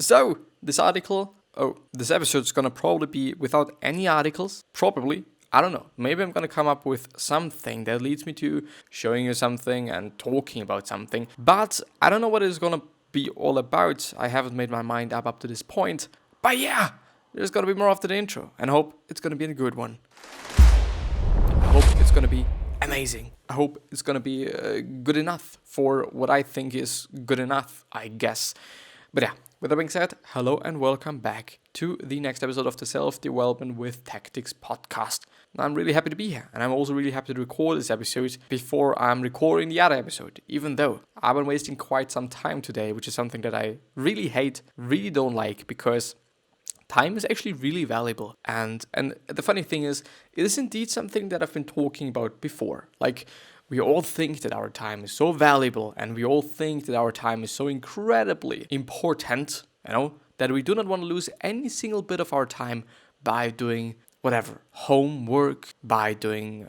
So, this episode's gonna probably be without any articles. Probably. I don't know. Maybe I'm gonna come up with something that leads me to showing you something and talking about something. But I don't know what it's gonna be all about. I haven't made my mind up to this point. But yeah, there's gonna be more after the intro. And I hope it's gonna be a good one. I hope it's gonna be amazing. I hope it's gonna be good enough for what I think is good enough, I guess. But yeah, with that being said, hello and welcome back to the next episode of the Self-Development with Tactics podcast. I'm really happy to be here, and I'm also really happy to record this episode before I'm recording the other episode, even though I've been wasting quite some time today, which is something that I really hate, really don't like, because time is actually really valuable. And the funny thing is, it is indeed something that I've been talking about before. Like, we all think that our time is so valuable, and we all think that our time is so incredibly important, that we do not want to lose any single bit of our time by doing whatever, homework, by doing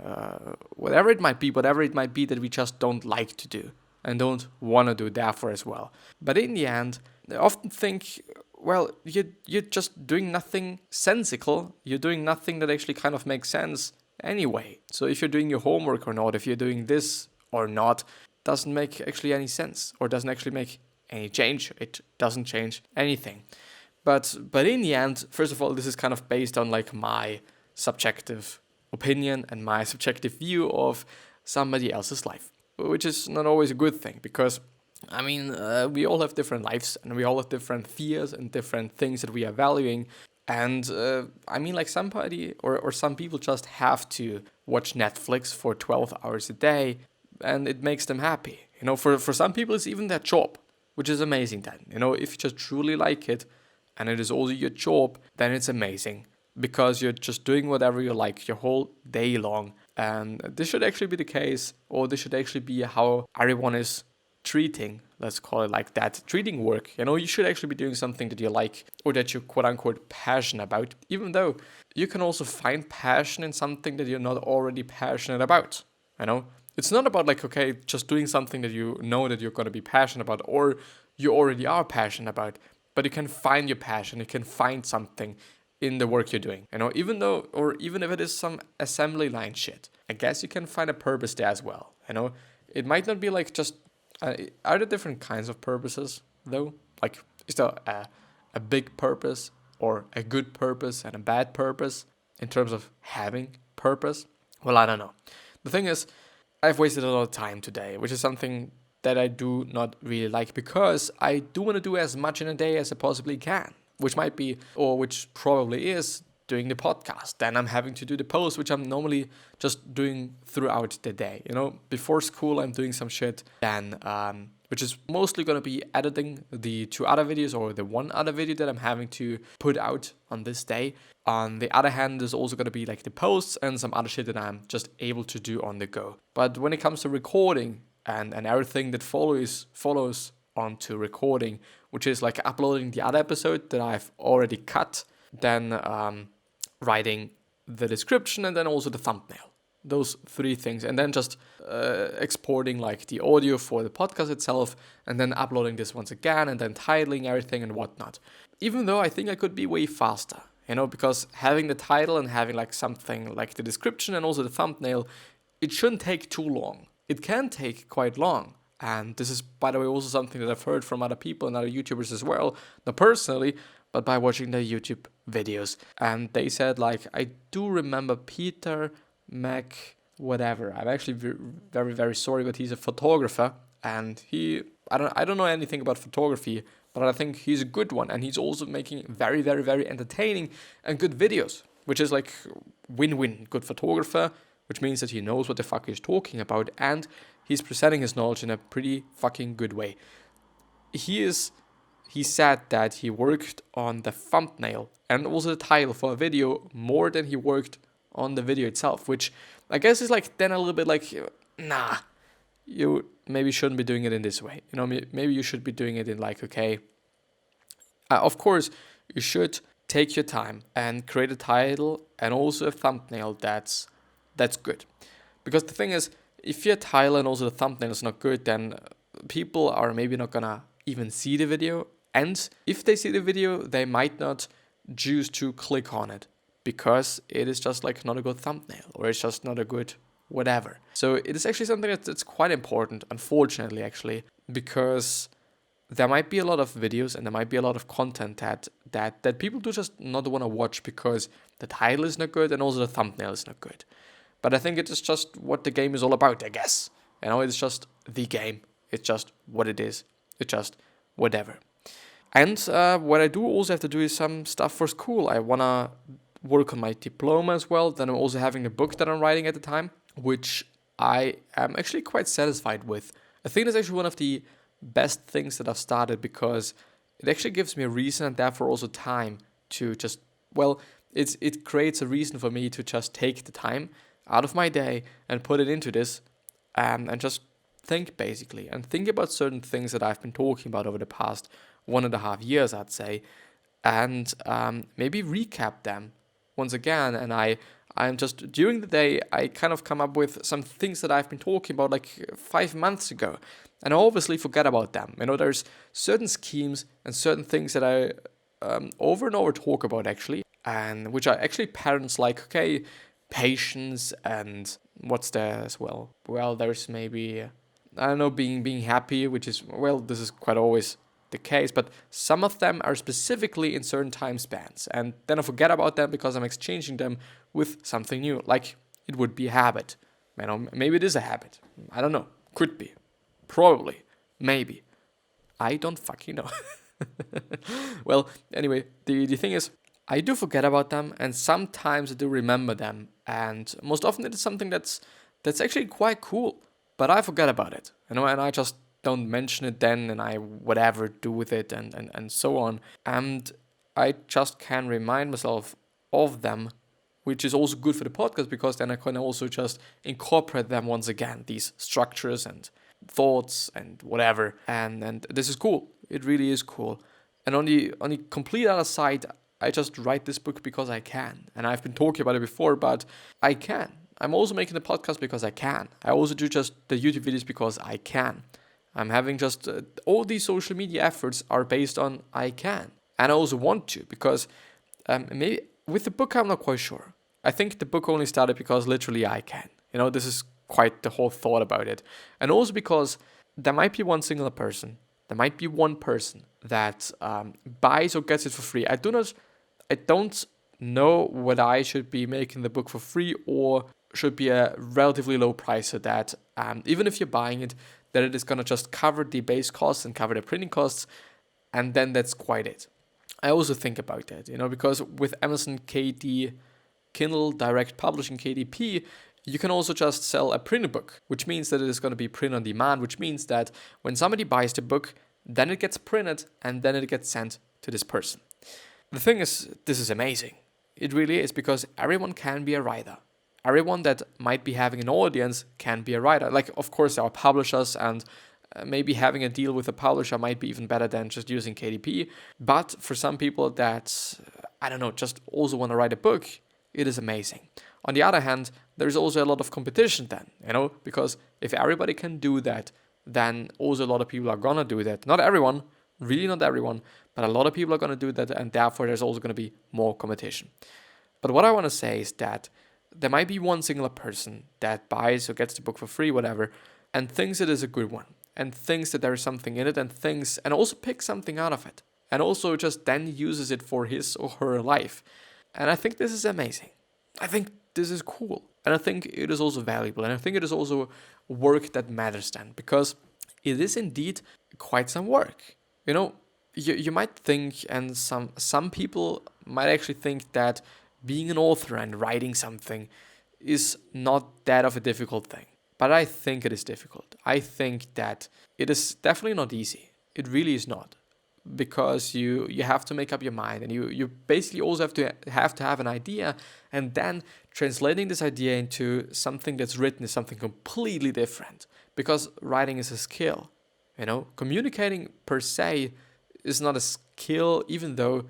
whatever it might be that we just don't like to do and don't want to do therefore as well. But in the end, I often think, well, you're just doing nothing sensical. You're doing nothing that actually kind of makes sense anyway. So if you're doing your homework or not, if you're doing this or not, doesn't make actually any sense, or doesn't actually make any change. It doesn't change anything. But in the end, first of all, this is kind of based on like my subjective opinion and my subjective view of somebody else's life, which is not always a good thing, because we all have different lives, and we all have different fears and different things that we are valuing. And somebody or some people just have to watch Netflix for 12 hours a day, and it makes them happy. For some people, it's even their job, which is amazing then. If you just truly like it, and it is also your job, then it's amazing, because you're just doing whatever you like your whole day long. And this should actually be the case, or this should actually be how everyone is treating, let's call it like that, treating work. You should actually be doing something that you like, or that you're quote unquote passionate about, even though you can also find passion in something that you're not already passionate about. It's not about just doing something that you know that you're going to be passionate about, or you already are passionate about, but you can find your passion, you can find something in the work you're doing. Even if it is some assembly line shit, I guess you can find a purpose there as well. It might not be like just are there different kinds of purposes, though? Like, is there a big purpose, or a good purpose and a bad purpose in terms of having purpose? Well, I don't know. The thing is, I've wasted a lot of time today, which is something that I do not really like, because I do want to do as much in a day as I possibly can, which might be, or which probably is, doing the podcast. Then I'm having to do the post, which I'm normally just doing throughout the day. Before school, I'm doing some shit, then which is mostly going to be editing the 2 other videos, or the 1 other video that I'm having to put out on this day. On the other hand, there's also going to be like the posts and some other shit that I'm just able to do on the go. But when it comes to recording and everything that follows onto recording, which is like uploading the other episode that I've already cut, then writing the description, and then also the thumbnail. Those 3 things. And then just exporting like the audio for the podcast itself, and then uploading this once again, and then titling everything and whatnot. Even though I think I could be way faster, because having the title and having like something like the description and also the thumbnail, it shouldn't take too long. It can take quite long. And this is, by the way, also something that I've heard from other people and other YouTubers as well. Not personally, but by watching their YouTube videos. And they said, like, I do remember Peter Mac whatever. I'm actually very, very sorry, but he's a photographer. And I don't know anything about photography, but I think he's a good one. And he's also making very, very, very entertaining and good videos, which is like win-win. Good photographer, which means that he knows what the fuck he's talking about, and he's presenting his knowledge in a pretty fucking good way. He said that he worked on the thumbnail and also the title for a video more than he worked on the video itself, which I guess is like then a little bit like, nah, you maybe shouldn't be doing it in this way. Maybe you should be doing it in like, okay, of course, you should take your time and create a title and also a thumbnail that's good. Because the thing is, if your title and also the thumbnail is not good, then people are maybe not gonna even see the video, And if they see the video, they might not choose to click on it because it is just like not a good thumbnail or it's just not a good whatever. So it is actually something that's quite important, unfortunately, actually, because there might be a lot of videos and there might be a lot of content that people do just not want to watch because the title is not good and also the thumbnail is not good. But I think it is just what the game is all about, I guess. It's just the game. It's just what it is. It's just whatever. And what I do also have to do is some stuff for school. I want to work on my diploma as well. Then I'm also having a book that I'm writing at the time, which I am actually quite satisfied with. I think it's actually one of the best things that I've started because it actually gives me a reason and therefore also time to just, it creates a reason for me to just take the time out of my day and put it into this and just think basically and think about certain things that I've been talking about over the past 1.5 years, I'd say, and maybe recap them once again. And I'm just, during the day, I kind of come up with some things that I've been talking about like 5 months ago. And I obviously forget about them. There's certain schemes and certain things that I over and over talk about actually, and which are actually patterns like, okay, patience and what's there as well? Well, there's maybe, I don't know, being happy, which is, this is quite always the case, but some of them are specifically in certain time spans. And then I forget about them because I'm exchanging them with something new. Like it would be a habit. Maybe it is a habit. I don't know. Could be. Probably. Maybe. I don't fucking know. Well, anyway, the thing is, I do forget about them, and sometimes I do remember them, and most often it is something that's actually quite cool, but I forget about it, and I just don't mention it then, and I whatever do with it, and so on, and I just can remind myself of them, which is also good for the podcast because then I can also just incorporate them once again, these structures and thoughts and whatever, and this is cool. It really is cool. And on the complete other side, I just write this book because I can, and I've been talking about it before, but I can. I'm also making the podcast because I can. I also do just the YouTube videos because I can. I'm having just all these social media efforts are based on I can, and I also want to because maybe with the book I'm not quite sure. I think the book only started because literally I can. This is quite the whole thought about it. And also because there might be one singular person, there might be one person that buys or gets it for free. I don't know whether I should be making the book for free or should be a relatively low price so that even if you're buying it, that it is going to just cover the base costs and cover the printing costs, and then that's quite it. I also think about that, because with Amazon KD, Kindle Direct Publishing, KDP, you can also just sell a printed book, which means that it is going to be print on demand, which means that when somebody buys the book, then it gets printed and then it gets sent to this person. The thing is, this is amazing. It really is, because everyone can be a writer. Everyone that might be having an audience can be a writer. Like, of course, there are publishers, and maybe having a deal with a publisher might be even better than just using KDP. But for some people that, just also want to write a book, it is amazing. On the other hand, there's also a lot of competition then, because if everybody can do that, then also a lot of people are gonna do that. Not everyone, really not everyone, but a lot of people are gonna do that, and therefore there's also gonna be more competition. But what I want to say is that there might be one singular person that buys or gets the book for free, whatever, and thinks it is a good one, and thinks that there is something in it, and also picks something out of it, and also just then uses it for his or her life. And I think this is amazing. I think this is cool. And I think it is also valuable. And I think it is also work that matters then, because it is indeed quite some work. You might think, and some people might actually think that being an author and writing something is not that of a difficult thing. But I think it is difficult. I think that it is definitely not easy. It really is not. Because you have to make up your mind, and you basically also have to have an idea, and then translating this idea into something that's written is something completely different, because writing is a skill. Communicating per se is not a skill, even though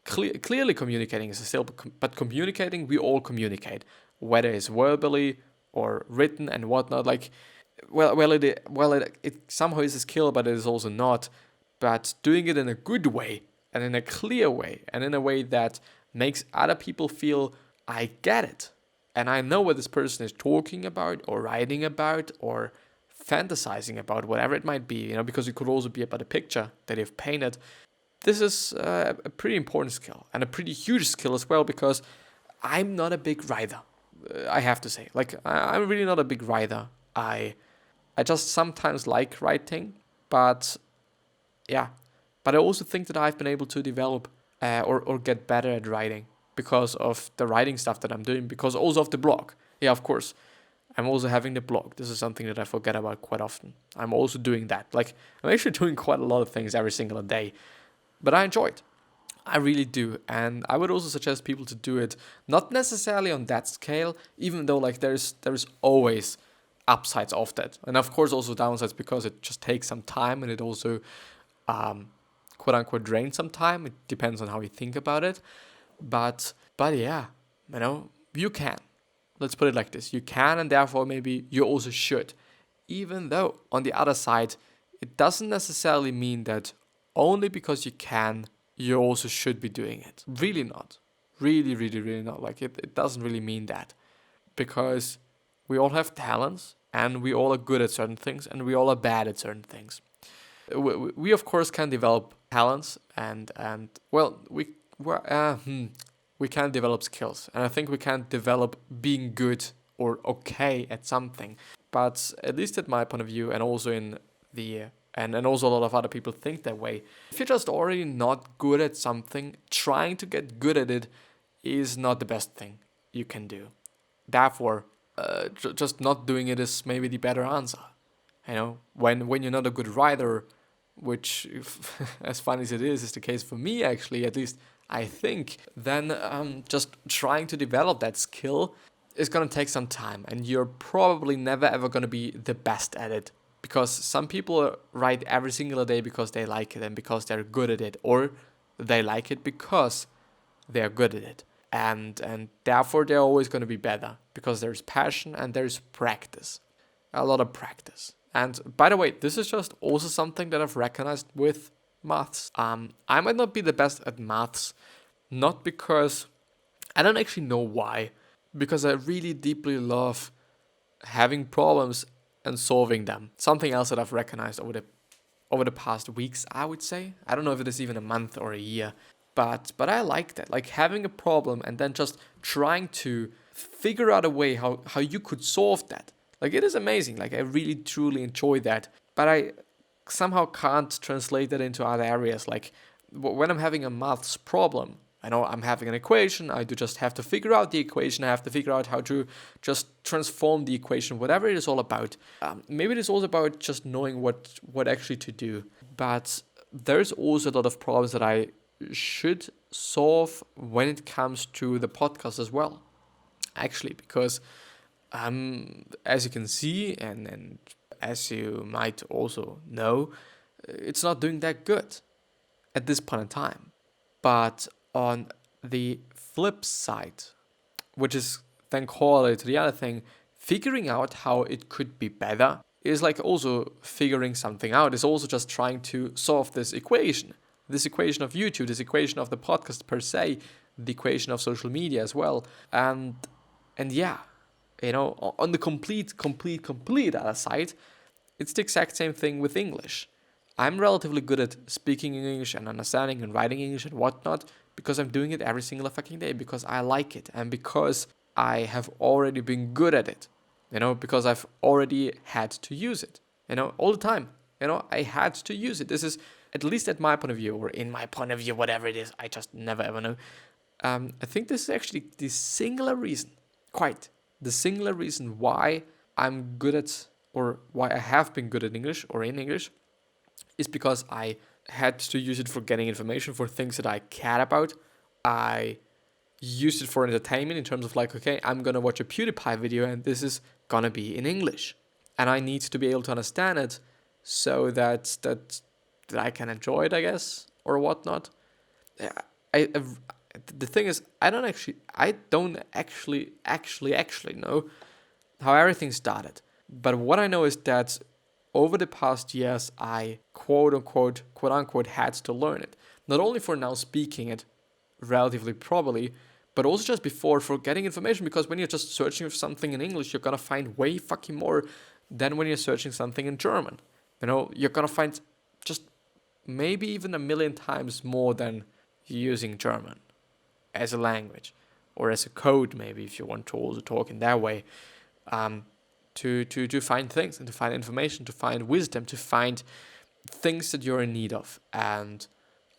clearly communicating is a skill, but communicating, we all communicate, whether it's verbally or written and whatnot. Like, it somehow is a skill, but it is also not. but doing it in a good way and in a clear way and in a way that makes other people feel I get it and I know what this person is talking about or writing about or fantasizing about, whatever it might be, because it could also be about a picture that they've painted. This is a pretty important skill and a pretty huge skill as well, because I'm not a big writer. I have to say, I'm really not a big writer. I just sometimes like writing, but yeah. But I also think that I've been able to develop or get better at writing because of the writing stuff that I'm doing, because also of the blog. Yeah, of course. I'm also having the blog. This is something that I forget about quite often. I'm also doing that. I'm actually doing quite a lot of things every single day, but I enjoy it. I really do. And I would also suggest people to do it, not necessarily on that scale, even though there's always upsides of that. And of course also downsides, because it just takes some time and it also quote unquote drains some time. It depends on how you think about it. But yeah, you can. Let's put it like this. You can, and therefore maybe you also should. Even though on the other side, it doesn't necessarily mean that only because you can, you also should be doing it. Really not. Really, really, really not. It doesn't really mean that. Because we all have talents, and we all are good at certain things, and we all are bad at certain things. We of course can develop talents, and we can develop skills, and I think we can develop being good or okay at something. But at least at my point of view, and also and also a lot of other people think that way. If you're just already not good at something, trying to get good at it is not the best thing you can do. Therefore, just not doing it is maybe the better answer. When you're not a good writer, which, as funny as it is the case for me, actually, at least I think, then just trying to develop that skill is going to take some time, and you're probably never ever going to be the best at it, because some people write every single day because they like it and because they're good at it, or they like it because they're good at it, and therefore they're always going to be better, because there's passion and there's practice, a lot of practice. And by the way, this is just also something that I've recognized with maths. I might not be the best at maths, not because I don't actually know why, because I really deeply love having problems and solving them. Something else that I've recognized over the past weeks, I would say. I don't know if it is even a month or a year, but I like that. Like having a problem and then just trying to figure out a way how you could solve that. It is amazing. I really truly enjoy that. But I somehow can't translate that into other areas. When I'm having a maths problem, I know I'm having an equation, I do just have to figure out the equation, I have to figure out how to just transform the equation, whatever it is all about. Maybe it is also about just knowing what actually to do. But there's also a lot of problems that I should solve when it comes to the podcast as well. Actually, because as you can see, and as you might also know, it's not doing that good at this point in time. But on the flip side, which is then correlated to the other thing, figuring out how it could be better is also figuring something out. It's also just trying to solve this equation of YouTube, this equation of the podcast per se, the equation of social media as well. And yeah, on the complete other side, it's the exact same thing with English. I'm relatively good at speaking English and understanding and writing English and whatnot because I'm doing it every single fucking day, because I like it and because I have already been good at it, because I've already had to use it, all the time. I had to use it. This is, at least at my point of view, or in my point of view, whatever it is, I just never ever know. I think this is actually the singular reason why I'm good at, or why I have been good at English or in English, is because I had to use it for getting information, for things that I cared about. I used it for entertainment in terms of okay, I'm going to watch a PewDiePie video and this is going to be in English. And I need to be able to understand it so that I can enjoy it, I guess, or whatnot. The thing is, I don't actually know how everything started. But what I know is that over the past years, I quote unquote had to learn it. Not only for now speaking it relatively properly, but also just before for getting information, because when you're just searching for something in English, you're gonna find way fucking more than when you're searching something in German. You're gonna find just maybe even a million times more than using German as a language or as a code, maybe, if you want to also talk in that way, to find things and to find information, to find wisdom, to find things that you're in need of. And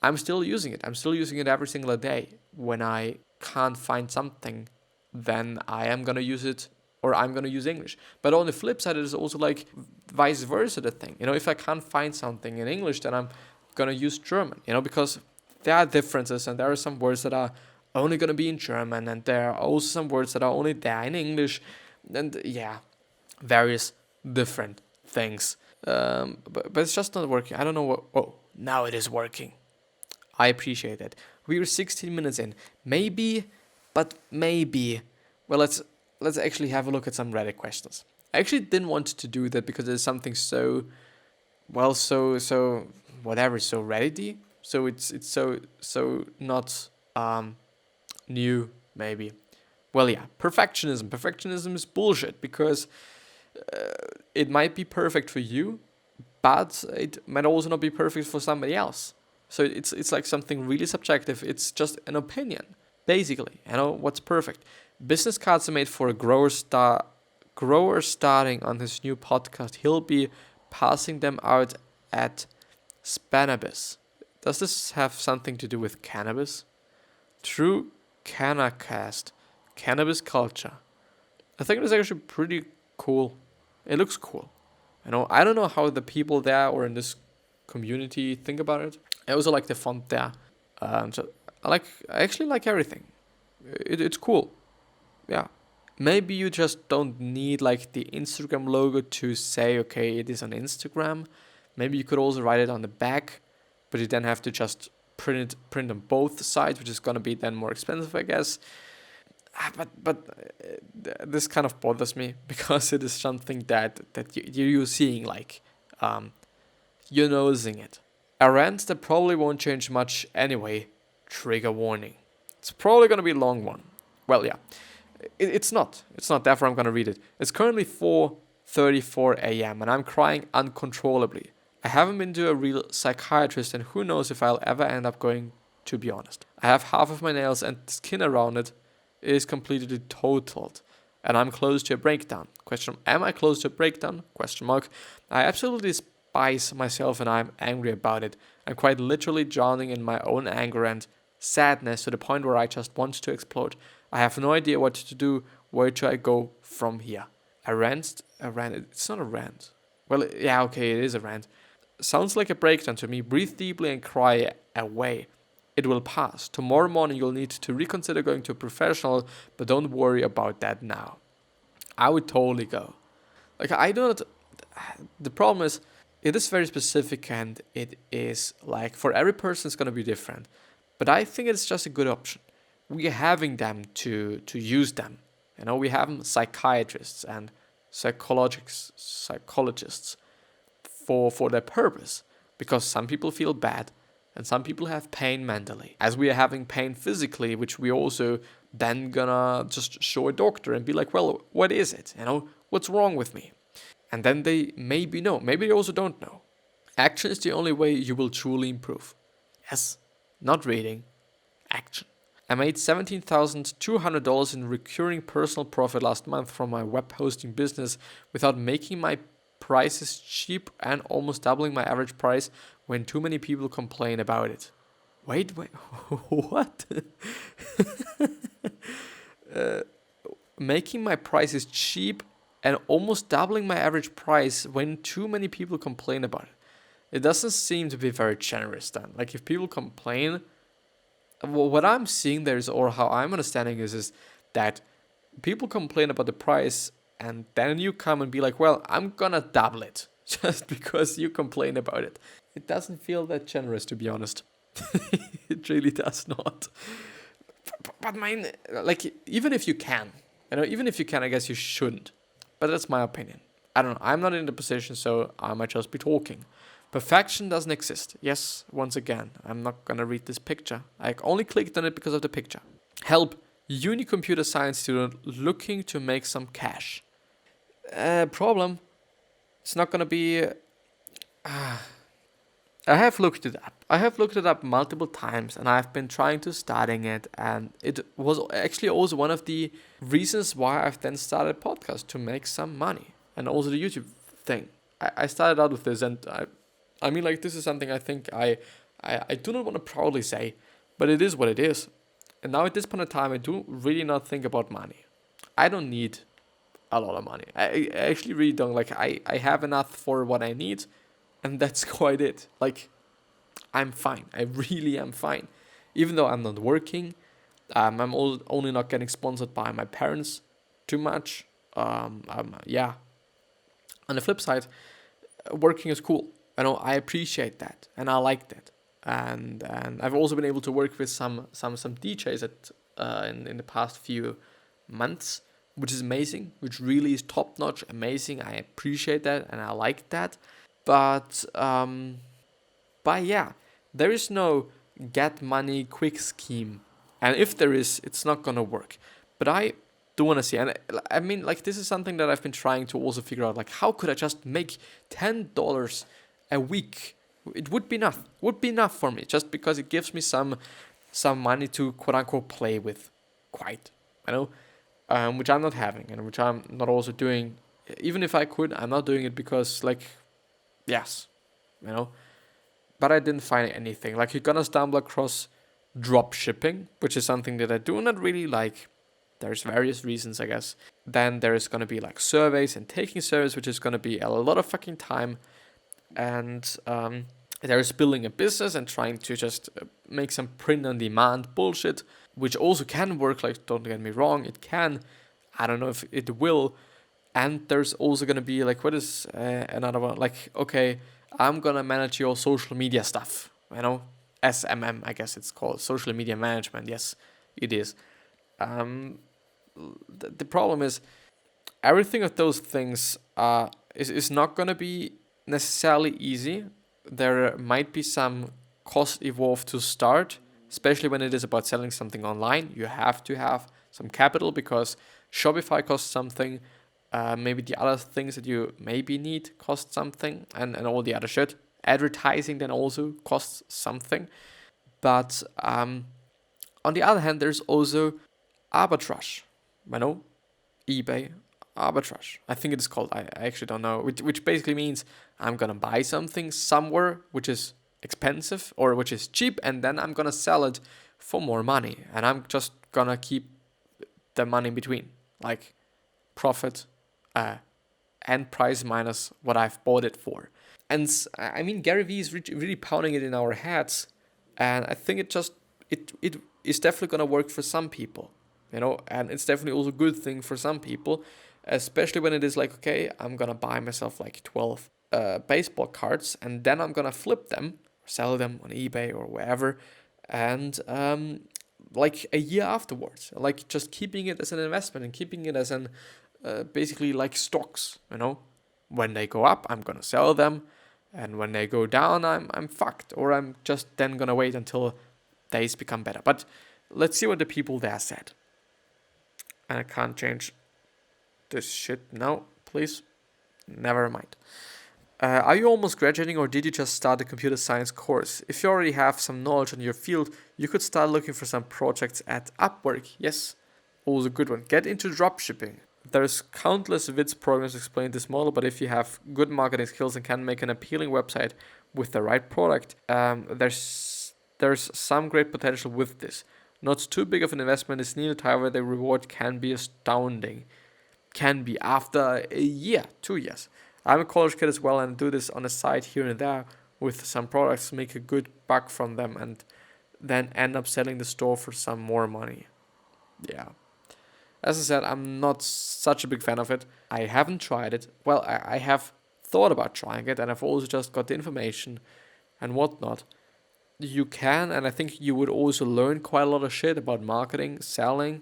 I'm still using it. I'm still using it every single day. When I can't find something, then I am gonna use it, or I'm gonna use English. But on the flip side, it is also like vice versa the thing. If I can't find something in English, then I'm gonna use German. Because there are differences, and there are some words that are only gonna be in German, and there are also some words that are only there in English, and various different things. But it's just not working. I don't know what. Oh, now it is working. I appreciate it. We were 16 minutes in. Maybe. Well, let's actually have a look at some Reddit questions. I actually didn't want to do that because it's something so whatever, so Reddity. So it's so not new, maybe. Well, yeah, perfectionism. Perfectionism is bullshit because it might be perfect for you, but it might also not be perfect for somebody else. So it's like something really subjective. It's just an opinion, basically. What's perfect. Business cards are made for a grower starting on his new podcast. He'll be passing them out at Spanabis. Does this have something to do with cannabis? True Canacast. Cannabis culture. I think it's actually pretty cool. It looks cool. I don't know how the people there or in this community think about it. I also like the font there. So I actually like everything. It's cool. Yeah. Maybe you just don't need like the Instagram logo to say, okay, it is on Instagram. Maybe you could also write it on the back, but you then have to just print on both sides, which is gonna be then more expensive, I guess. But this kind of bothers me because it is something that you're seeing, like you're noticing it. A rant that probably won't change much anyway. Trigger warning. It's probably gonna be a long one. Well, yeah. It's not. Therefore, I'm gonna read it. It's currently 4:34 a.m. and I'm crying uncontrollably. I haven't been to a real psychiatrist, and who knows if I'll ever end up going. To be honest, I have half of my nails and skin around it is completely totaled, and I'm close to a breakdown. Am I close to a breakdown? ? I absolutely despise myself, and I'm angry about it. I'm quite literally drowning in my own anger and sadness to the point where I just want to explode. I have no idea what to do. Where do I go from here? A rant? It's not a rant. Well, yeah, okay, it is a rant. Sounds like a breakdown to me. Breathe deeply and cry away. It will pass. Tomorrow morning you'll need to reconsider going to a professional, but don't worry about that now. I would totally go. The problem is, it is very specific, and it is like for every person it's going to be different. But I think it's just a good option. We're having them to use them. We have psychiatrists and psychologists for their purpose, because some people feel bad and some people have pain mentally, as we are having pain physically, which we also then gonna just show a doctor and be like, well, what is it? What's wrong with me? And then they maybe know, maybe they also don't know. Action is the only way you will truly improve. Yes, not reading, action. I made $17,200 in recurring personal profit last month from my web hosting business without making my prices cheap and almost doubling my average price when too many people complain about it. Wait, what? Making my prices cheap and almost doubling my average price when too many people complain about it. It doesn't seem to be very generous then. Like, if people complain, what I'm seeing there is, or how I'm understanding is that people complain about the price, and then you come and be like, well, I'm gonna double it just because you complain about it. It doesn't feel that generous, to be honest. It really does not. But even if you can, I guess you shouldn't. But that's my opinion. I don't know. I'm not in the position, so I might just be talking. Perfection doesn't exist. Yes, once again, I'm not gonna read this picture. I only clicked on it because of the picture. Help, uni computer science student looking to make some cash. Problem, it's not gonna be... I have looked it up. I have looked it up multiple times, and I've been trying to studying it, and it was actually also one of the reasons why I've then started podcast, to make some money, and also the YouTube thing. I started out with this, and I mean, like, this is something I think I do not want to proudly say, but it is what it is. And now at this point in time, I do really not think about money. I don't need a lot of money. I actually really don't. Like, I have enough for what I need, and that's quite it. Like, I'm fine. I really am fine. Even though I'm not working, I'm only not getting sponsored by my parents too much. Yeah. On the flip side, working is cool. I appreciate that, and I like that. And I've also been able to work with some DJs in the past few months, which is amazing, which really is top notch, amazing. I appreciate that, and I like that. But yeah, there is no get money quick scheme, and if there is, it's not gonna work. But I do want to see, and I mean, like, this is something that I've been trying to also figure out. Like, how could I just make $10 a week? It would be enough. Would be enough for me, just because it gives me some money to quote unquote play with, quite, which I'm not having, and which I'm not also doing. Even if I could, I'm not doing it because, like, yes, But I didn't find anything. Like, you're gonna stumble across drop shipping, which is something that I do not really like. There's various reasons, I guess. Then there is gonna be like surveys and taking surveys, which is gonna be a lot of fucking time. And there is building a business and trying to just make some print-on-demand bullshit, which also can work. Like, don't get me wrong, it can. I don't know if it will. And there's also gonna be like, what is another one? Like, okay, I'm gonna manage your social media stuff. SMM, I guess it's called, social media management. Yes, it is. The problem is, everything of those things is not gonna be necessarily easy. There might be some cost involved to start, especially when it is about selling something online. You have to have some capital because Shopify costs something. Maybe the other things that you maybe need cost something, and all the other shit. Advertising then also costs something. But on the other hand, there's also arbitrage. eBay arbitrage. I think it is called. I actually don't know. Which basically means I'm gonna buy something somewhere which is expensive or which is cheap, and then I'm gonna sell it for more money, and I'm just gonna keep the money in between, like profit and price minus what I've bought it for. And I mean, Gary Vee is really pounding it in our heads, and I think it is definitely gonna work for some people, and it's definitely also a good thing for some people, especially when it is like, okay, I'm gonna buy myself like 12 baseball cards, and then I'm gonna flip them, sell them on eBay or wherever, and like a year afterwards, like just keeping it as an investment and keeping it as an basically like stocks. When they go up, I'm gonna sell them, and when they go down, I'm fucked, or I'm just then gonna wait until days become better. But let's see what the people there said. And I can't change this shit now, please. Never mind. Are you almost graduating, or did you just start a computer science course? If you already have some knowledge on your field, you could start looking for some projects at Upwork. Yes, also a good one. Get into dropshipping. There's countless vids programs explain this model, but if you have good marketing skills and can make an appealing website with the right product, there's some great potential with this. Not too big of an investment is needed, however, the reward can be astounding. Can be after a year, 2 years. I'm a college kid as well, and do this on the side here and there with some products, make a good buck from them, and then end up selling the store for some more money. Yeah. As I said, I'm not such a big fan of it. I haven't tried it. Well, I have thought about trying it, and I've also just got the information and whatnot. You can, and I think you would also learn quite a lot of shit about marketing, selling,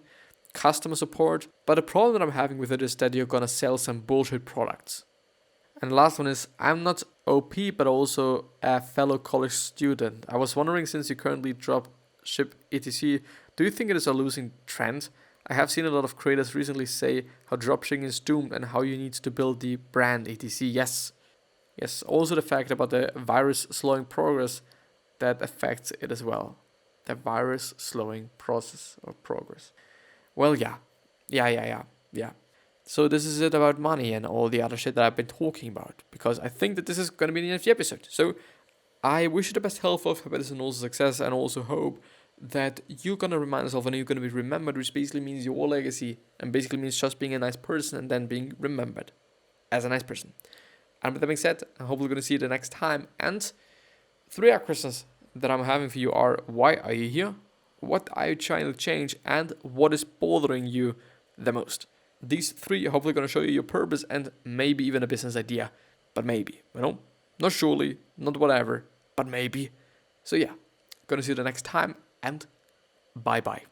customer support. But the problem that I'm having with it is that you're gonna sell some bullshit products. And the last one is, I'm not OP, but also a fellow college student. I was wondering, since you currently drop ship etc., do you think it is a losing trend? I have seen a lot of creators recently say how dropshipping is doomed and how you need to build the brand etc. Yes. Yes, also the fact about the virus slowing progress, that affects it as well. The virus slowing process or progress. Well, yeah. Yeah. So this is it about money and all the other shit that I've been talking about, because I think that this is going to be the end of the episode. So I wish you the best health, of happiness, and also success, and also hope that you're going to remind yourself and you're going to be remembered, which basically means your legacy, and basically means just being a nice person and then being remembered as a nice person. And with that being said, I hope we're going to see you the next time. And 3 other questions that I'm having for you are: why are you here? What are you trying to change? And what is bothering you the most? These 3 are hopefully going to show you your purpose and maybe even a business idea. But maybe, not surely, not whatever, but maybe. So yeah, gonna see you the next time, and bye bye.